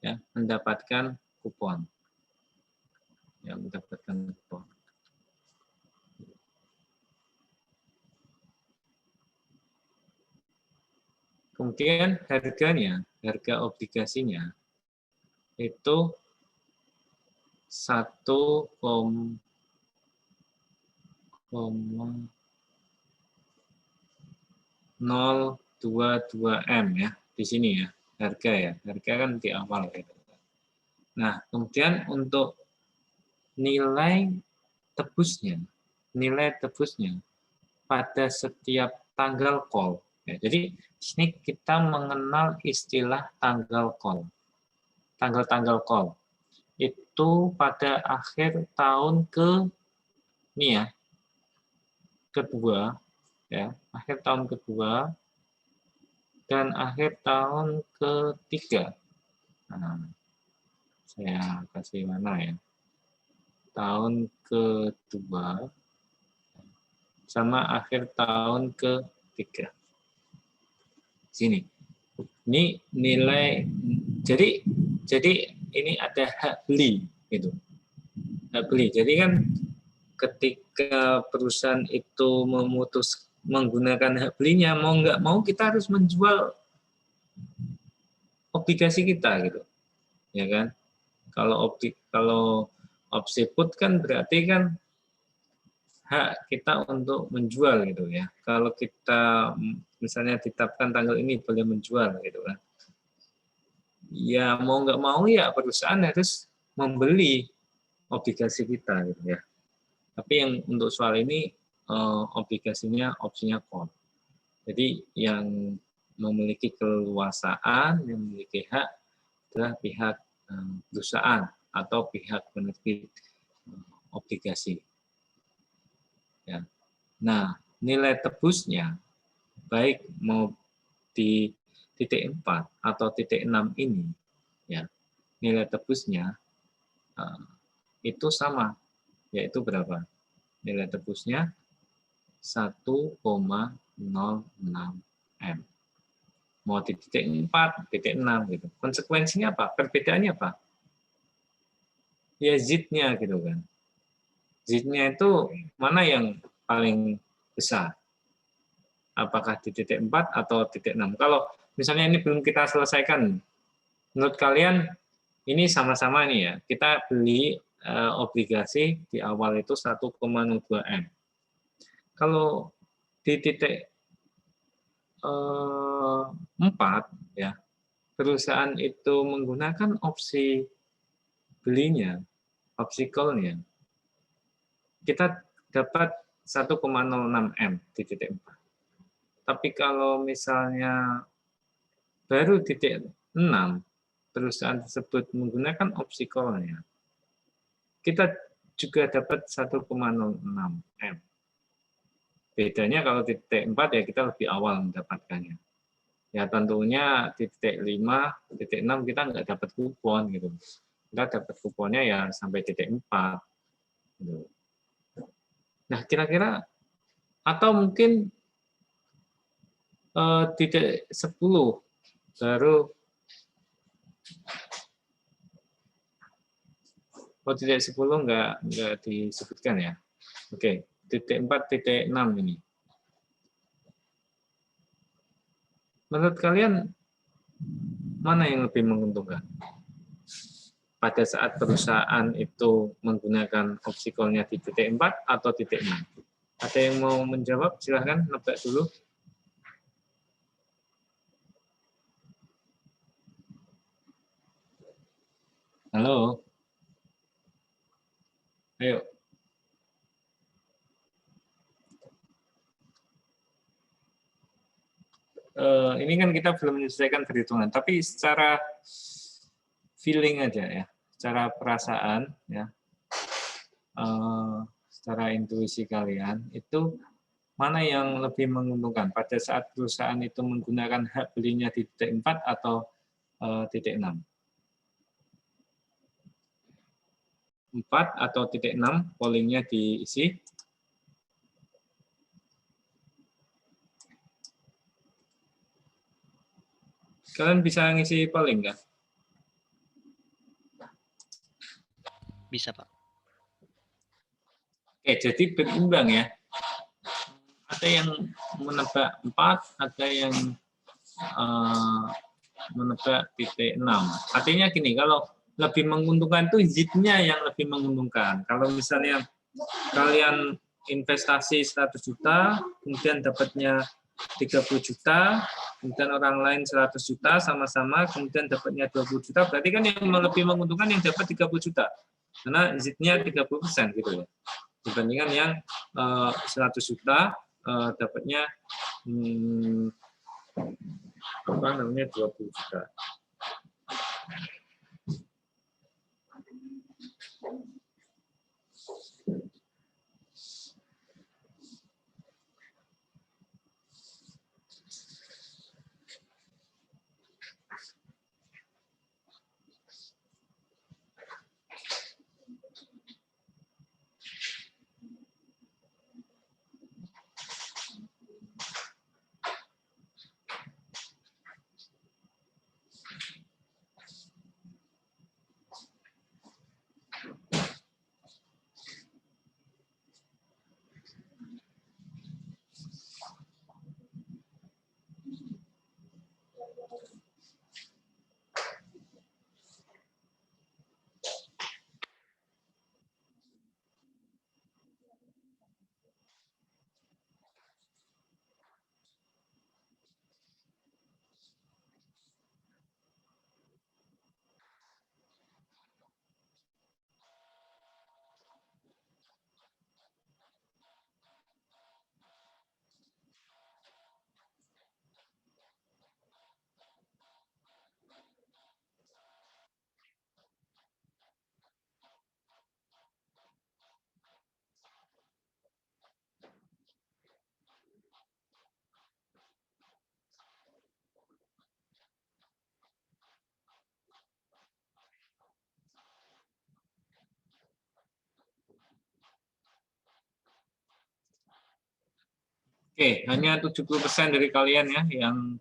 ya mendapatkan kupon. Yang mendapatkan kupon. Kemudian harganya, harga obligasinya itu 1,022 M ya, di sini ya, harga ya. Harga kan di awal gitu. Nah, kemudian untuk nilai tebusnya pada setiap tanggal call. Ya, jadi di sini kita mengenal istilah tanggal call. Tanggal-tanggal call itu pada akhir tahun kedua ya, akhir tahun kedua dan akhir tahun ketiga. Nah, saya kasih mana ya? Tahun kedua sama akhir tahun ketiga. Sini. Ini nilai, jadi ini ada hak beli gitu. Hak beli. Jadi kan ketika perusahaan itu menggunakan hak belinya, mau nggak mau kita harus menjual obligasi kita gitu. Ya kan? Kalau opsi put kan berarti kan hak kita untuk menjual gitu ya. Kalau kita misalnya ditetapkan tanggal ini boleh menjual gitu kan. Ya mau nggak mau ya perusahaan harus membeli obligasi kita gitu ya. Tapi yang untuk soal ini obligasinya opsinya call. Jadi yang memiliki keleluasaan, yang memiliki hak adalah pihak perusahaan atau pihak penerbit obligasi. Ya. Nah, nilai tebusnya baik mau di titik 4 atau titik 6 ini, ya nilai tebusnya itu sama, yaitu berapa? Nilai tebusnya 1,06 M. Mau di titik 4, titik 6 gitu. Konsekuensinya apa? Perbedaannya apa? Ya Z-nya gitu kan. Z-nya itu mana yang paling besar? Apakah di titik 4 atau titik 6? Kalau misalnya ini belum kita selesaikan, menurut kalian ini sama-sama nih ya, kita beli obligasi di awal itu 1,02 M. Kalau di titik 4 ya, perusahaan itu menggunakan opsi belinya, opsi call-nya, kita dapat 1,06 M di titik 4. Tapi kalau misalnya baru titik 6, perusahaan tersebut menggunakan opsi call-nya, kita juga dapat 1,06 M. Bedanya kalau di titik 4 ya kita lebih awal mendapatkannya. Ya tentunya di titik 5, titik 6 kita nggak dapat kupon gitu. Kita dapat kuponnya ya sampai titik 4. Gitu. Nah kira-kira atau mungkin titik 10 baru titik 10 nggak disebutkan ya. Oke, titik 4, titik 6 ini. Menurut kalian mana yang lebih menguntungkan? Pada saat perusahaan itu menggunakan opsi call-nya di titik 4 atau titik 6? Ada yang mau menjawab? Silahkan nebak dulu. Halo? Ayo. Ini kan kita belum menyelesaikan perhitungan, tapi secara feeling aja ya, secara perasaan ya, secara intuisi kalian itu mana yang lebih menguntungkan pada saat perusahaan itu menggunakan hak belinya di titik 4 atau titik 6? 4 atau titik 6, pollingnya diisi. Kalian bisa ngisi polling nggak? bisa, Pak. Oke, jadi berimbang ya. Ada yang menebak 4, ada yang menebak titik 6. Artinya gini, kalau lebih menguntungkan itu zitnya yang lebih menguntungkan. Kalau misalnya kalian investasi 100 juta, kemudian dapatnya 30 juta, kemudian orang lain 100 juta sama-sama, kemudian dapatnya 20 juta, berarti kan yang lebih menguntungkan yang dapat 30 juta. Karena zitnya 30% gitu ya. Dibandingkan yang 100 juta dapatnya apa namanya 20 juta. Oke, hanya 70% dari kalian ya yang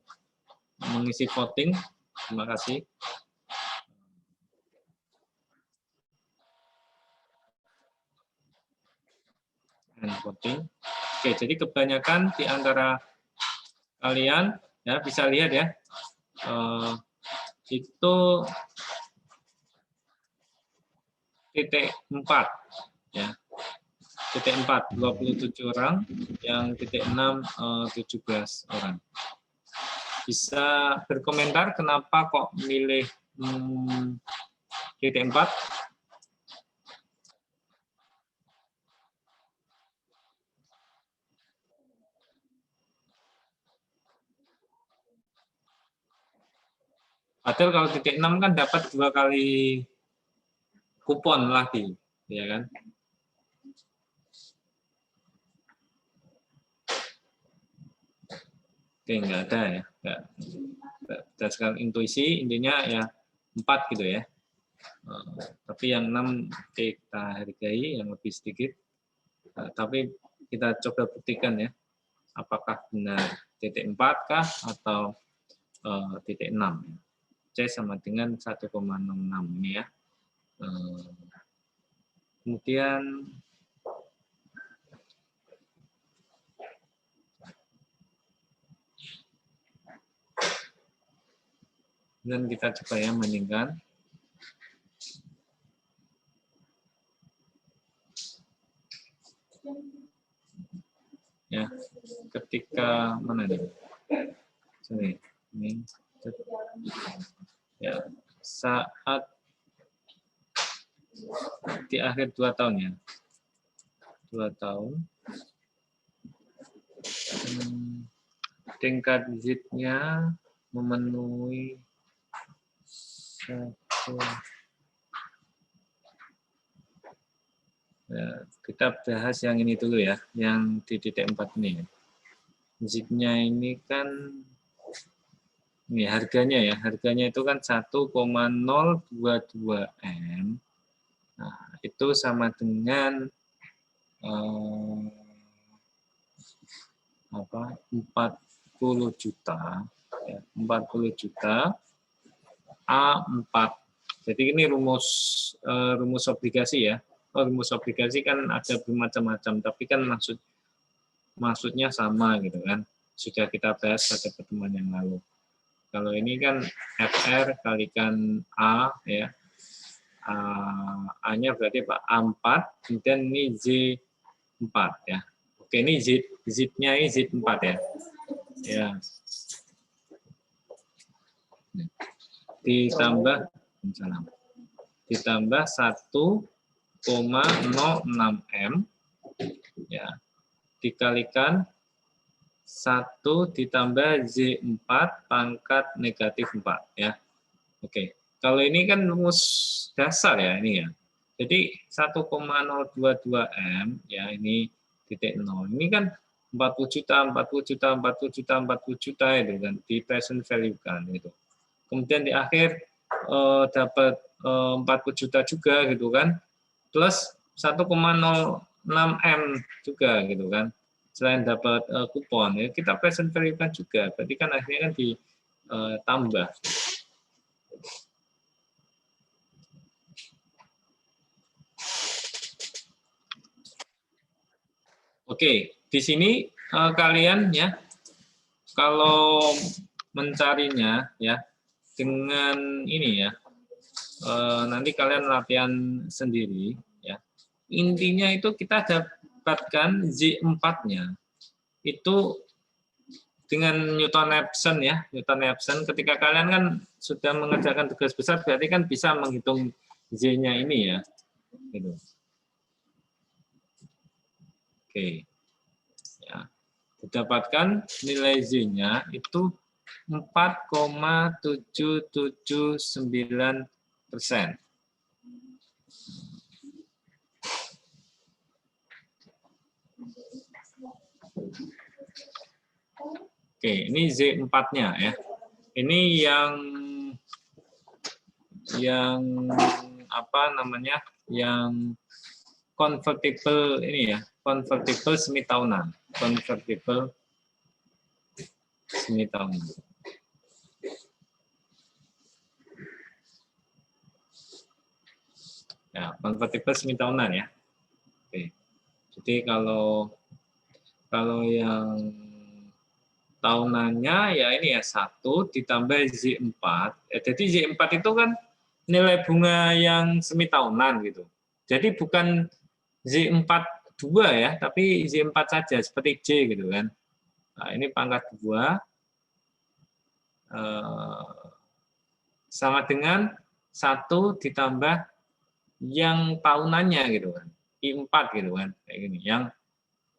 mengisi voting. Terima kasih. Voting. Oke, jadi kebanyakan di antara kalian ya bisa lihat ya itu titik 4 ya. Titik 4 27 orang, yang titik 6 17 orang. Bisa berkomentar kenapa kok milih titik 4? Padahal kalau titik 6 kan dapat 2 kali kupon lagi, ya kan? Oke, nggak ada ya, nggak. Berdasarkan intuisi, intinya ya 4 gitu ya. Tapi yang 6 kita hargai, yang lebih sedikit. Tapi kita coba buktikan ya, apakah benar titik 4 kah atau titik 6. C sama dengan 1,66 ini ya. Kemudian kita coba ya bandingkan. Ya, ketika mana nih? Sini, ini. Ya, saat di akhir 2 tahun ya. 2 tahun. Tingkat zitnya memenuhi 1. Ya, kita bahas yang ini dulu ya, yang di titik 4 ini. Zitnya ini kan ini harganya ya, harganya itu kan 1,022 M. Nah, itu sama dengan 40 juta ya, 40 juta A4 Jadi ini rumus obligasi ya. Rumus obligasi kan ada bermacam-macam, tapi kan maksudnya sama gitu kan. Sudah kita bahas pada pertemuan yang lalu. Kalau ini kan FR kalikan A ya. A-nya berarti Pak A4, kemudian ini Z4 ya. Oke, ini Z-nya ini Z4 ya. Ya. Ditambah 1,06 M ya. Dikalikan 1 ditambah Z4 pangkat negatif 4 ya. Oke. Kalau ini kan rumus dasar ya ini ya. Jadi 1,022 M ya ini titik 0. Ini kan 40 juta, 40 juta, 40 juta, 40 juta itu kan di present value kan gitu. Kemudian di akhir dapat 40 juta juga gitu kan. Plus 1,06 M juga gitu kan. Selain dapat kupon ya kita present value kan juga. Berarti kan akhirnya kan ditambah. Oke, di sini kalian ya kalau mencarinya ya dengan ini ya nanti kalian latihan sendiri ya. Intinya itu kita dapatkan Z4-nya itu dengan Newton-Raphson ya, Newton-Raphson. Ketika kalian kan sudah mengerjakan tugas besar berarti kan bisa menghitung Z-nya ini ya. Gitu. Oke, ya, didapatkan nilai Z-nya itu 4,779%. Oke, ini Z4-nya ya. Ini yang apa namanya? Yang convertible ini ya, convertible semi tahunan, convertible semi tahunan. Ya, convertible semi tahunan ya. Oke. Jadi kalau yang tahunannya ya ini ya 1 ditambah Z4. Jadi Z4 itu kan nilai bunga yang semi tahunan gitu. Jadi bukan Z4 2 ya, tapi Z4 saja seperti J gitu kan. Nah, ini pangkat 2 sama dengan 1 ditambah yang tahunannya gitu kan. I4 gitu kan. Kayak gini. Yang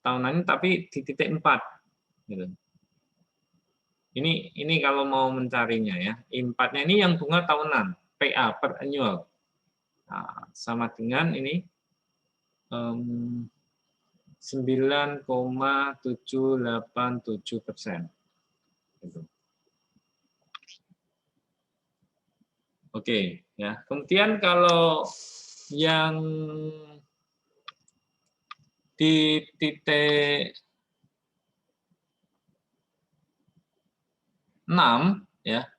tahunannya tapi di titik 4 gitu. Ini kalau mau mencarinya ya. I4-nya ini yang bunga tahunan, PA per annual. Nah, sama dengan ini 9,787%. Gitu. Oke, ya. Kemudian kalau yang di titik 6 ya.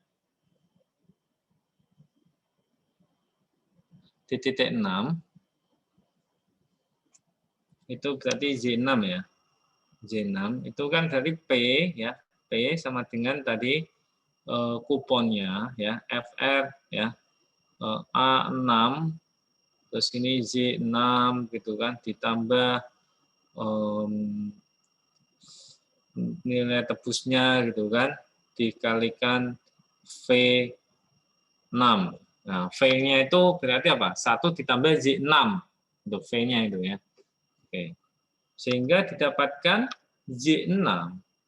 Di titik 6 itu berarti Z6 ya. Z6 itu kan dari P ya. P sama dengan tadi kuponnya ya, FR ya. A6 terus ini Z6 gitu kan ditambah nilai tebusnya gitu kan dikalikan V6. Nah, V-nya itu berarti apa? 1 ditambah Z6 untuk V-nya itu ya. Oke. Sehingga didapatkan Z6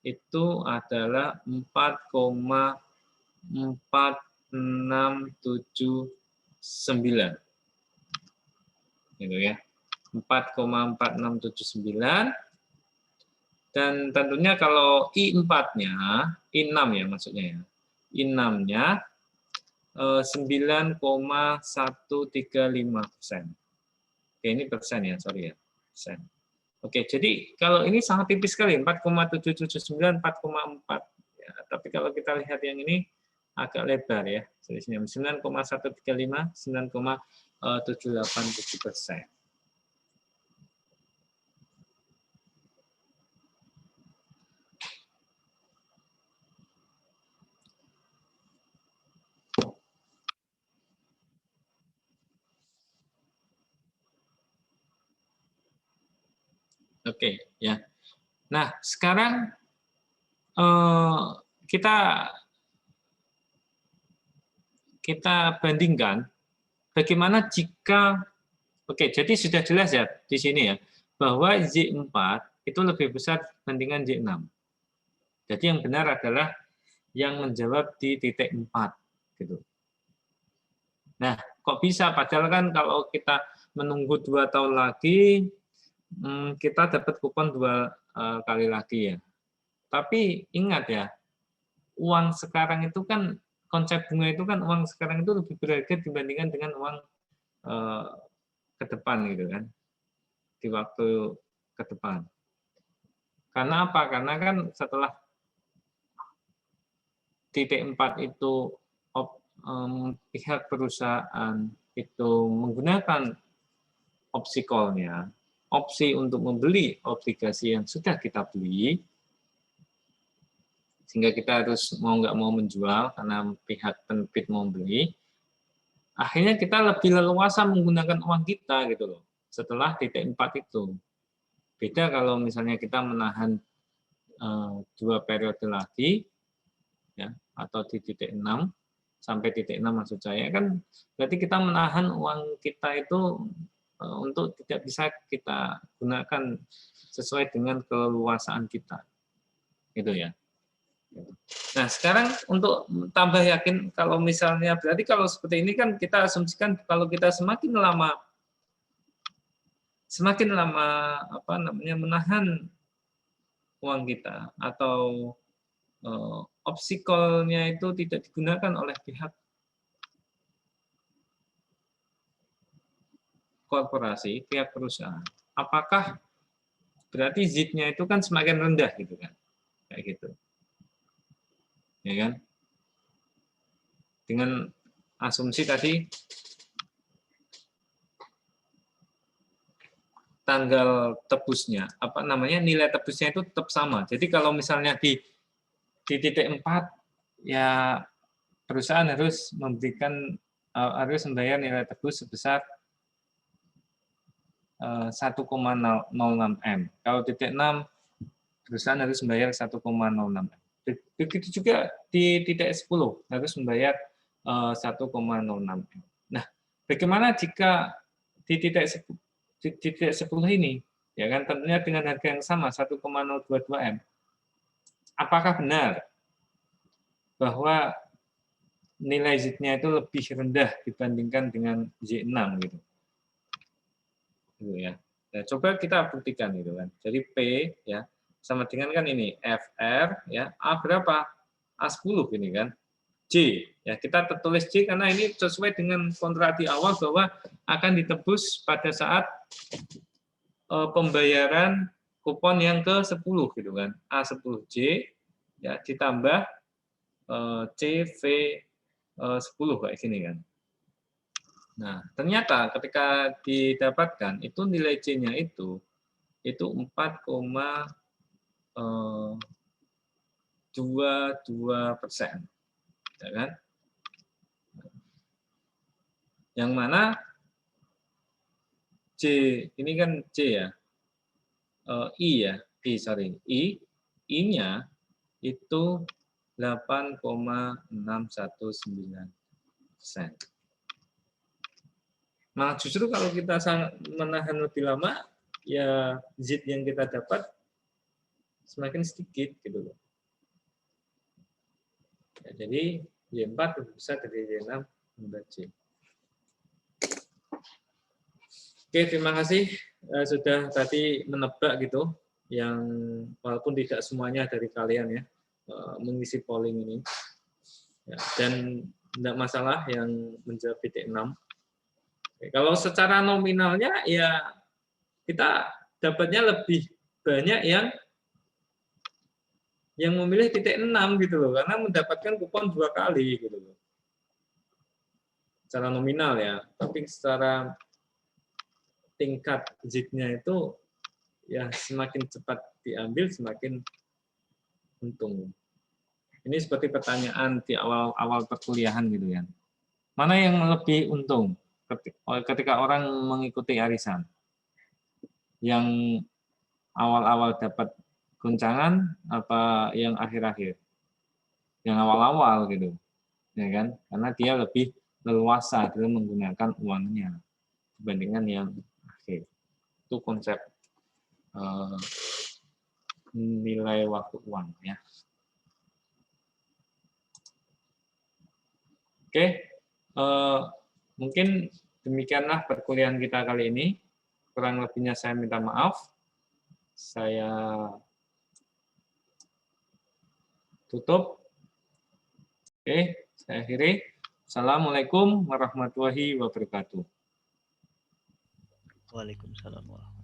itu adalah 4,4679. Gitu ya. 4,4679. Dan tentunya kalau I4-nya, I6 ya maksudnya ya. I6-nya 9,135%. Oke, ini persen ya, sorry ya. Persen. Oke, jadi kalau ini sangat tipis sekali, 4,779, 4,4. Ya, tapi kalau kita lihat yang ini agak lebar ya. Selisihnya 9,135, 9,787%. Oke, ya. Nah, sekarang kita bandingkan bagaimana jika, oke, jadi sudah jelas ya di sini ya, bahwa Z4 itu lebih besar dibandingkan Z6. Jadi yang benar adalah yang menjawab di titik 4 gitu. Nah, kok bisa? Padahal kan kalau kita menunggu 2 tahun lagi, kita dapat kupon 2 kali lagi ya. Tapi ingat ya, uang sekarang itu kan, konsep bunga itu kan, uang sekarang itu lebih berharga dibandingkan dengan uang ke depan gitu kan, di waktu ke depan. Karena apa? Karena kan setelah titik 4 itu pihak perusahaan itu menggunakan opsi call-nya, opsi untuk membeli obligasi yang sudah kita beli, sehingga kita harus mau nggak mau menjual karena pihak penerbit mau beli, akhirnya kita lebih leluasa menggunakan uang kita gitu loh setelah titik 4 itu. Beda kalau misalnya kita menahan 2 periode lagi, ya, atau di titik 6 sampai titik 6 maksud saya, kan berarti kita menahan uang kita itu untuk tidak bisa kita gunakan sesuai dengan keleluasaan kita, gitu ya. Nah, sekarang untuk tambah yakin, kalau misalnya, berarti kalau seperti ini kan kita asumsikan kalau kita semakin lama apa namanya, menahan uang kita atau opsi call-nya itu tidak digunakan oleh pihak korporasi, pihak perusahaan, apakah berarti Z-nya itu kan semakin rendah gitu kan, kayak gitu, ya kan? Dengan asumsi tadi tanggal tebusnya, apa namanya, nilai tebusnya itu tetap sama. Jadi kalau misalnya di titik 4 ya perusahaan harus membayar nilai tebus sebesar 1,06 M. Kalau titik 6 perusahaan harus membayar 1,06 M. Begitu juga di titik 10 harus membayar 1,06 M. Nah, bagaimana jika di titik 10 ini, ya kan, tentunya dengan harga yang sama 1,022 M. Apakah benar bahwa nilai Z-nya itu lebih rendah dibandingkan dengan Z6 gitu? Gitu ya. Nah, coba kita buktikan gitu kan. Jadi P ya sama dengan kan ini FR ya, A berapa? A10 ini kan. J ya, kita tertulis J karena ini sesuai dengan kontrak di awal bahwa akan ditebus pada saat pembayaran kupon yang ke-10 gitu kan. A10J ya ditambah CV10 kayak gini kan. Nah, ternyata ketika didapatkan itu nilai C-nya itu 4,22%, ya kan? Yang mana C ini kan C ya, I ya, I-nya itu 8,619%. Nah, justru kalau kita menahan lebih lama, ya Z yang kita dapat semakin sedikit gitu loh. Ya, jadi Y4 lebih besar dari Y6 membuat C. Oke, terima kasih sudah tadi menebak gitu, yang walaupun tidak semuanya dari kalian ya mengisi polling ini. Ya, dan tidak masalah yang menjawab titik 6. Kalau secara nominalnya ya kita dapatnya lebih banyak yang yang memilih titik 6 gitu loh, karena mendapatkan kupon 2 kali gitu loh. Secara nominal ya, tapi secara tingkat ziknya itu ya semakin cepat diambil semakin untung. Ini seperti pertanyaan di awal-awal perkuliahan gitu ya. Mana yang lebih untung ketika orang mengikuti arisan? Yang awal-awal dapat guncangan apa yang akhir-akhir? Yang awal-awal gitu. Ya kan? Karena dia lebih leluasa dalam menggunakan uangnya dibandingkan yang akhir. Itu konsep nilai waktu uang ya. Oke, mungkin demikianlah perkuliahan kita kali ini. Kurang lebihnya saya minta maaf. Saya tutup. Oke, saya akhiri. Assalamualaikum warahmatullahi wabarakatuh. Waalaikumsalam warahmatullahi wabarakatuh.